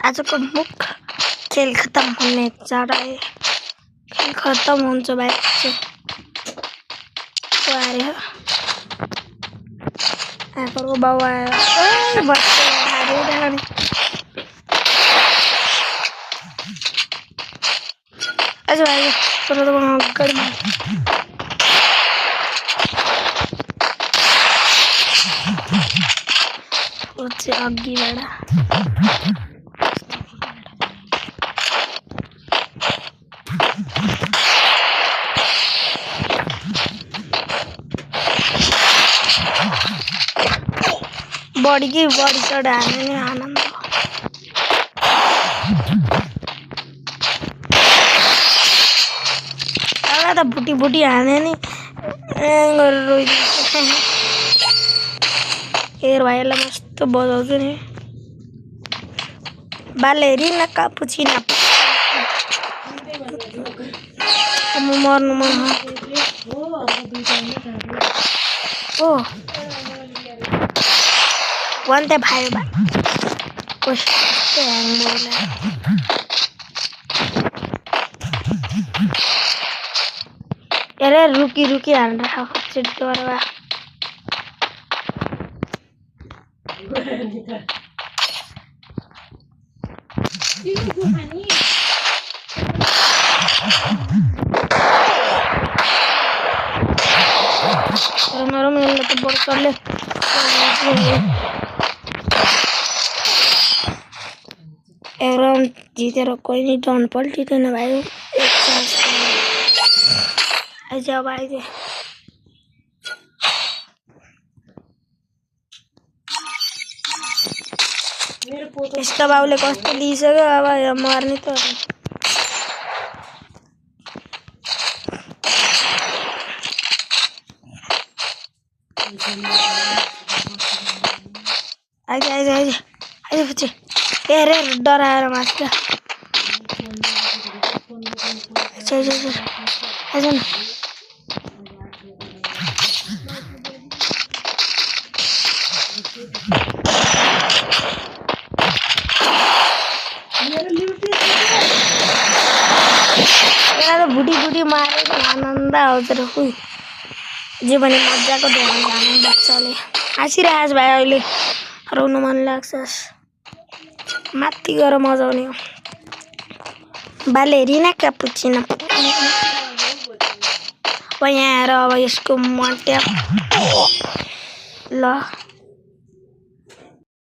आजको मुख खेल खत्म होने जा रहा है। खेल खत्म हुन्छ भाइ चाहिँ आयो आफरको बाउ आयो बच्चा हारिरहने आज भाइ तर त अगाडि अघिबाट बॉडी की बॉडी चढ़ाने में आनंद तो बुटी बुटी आने नहीं एयर भाइलाई मस्त बजाउँछु नि बालेरिना कापुचिना म मर्नु मन ओ वन्ते भाइ बा कस्तो ह्याङ बोला अरे रुकी रुकी हाल रहा चिट्टो वाला नरम मिल तो बोल कर ले एरम जीतेर कोही नहीं डन पल्टिदैन भाइ आइज अब आइज इसका बाउले कस्तो लिइसक्यो अब मर्ने त आइज आइज आइज आइज पछि अरे डराएर मास्टर आइज आइज न तो बुढ़ी बुढ़ी मारे आनंद आउँछ र जे पनि मजाको ध्यान जाने बच्चाले हाँसिरहेछ भाइ अहिले रुन मन लाग्छ माथि गएर मजाउने हो बालेरिना क्यापुचिनो अब यहाँ आएर अब यसको मट्या ल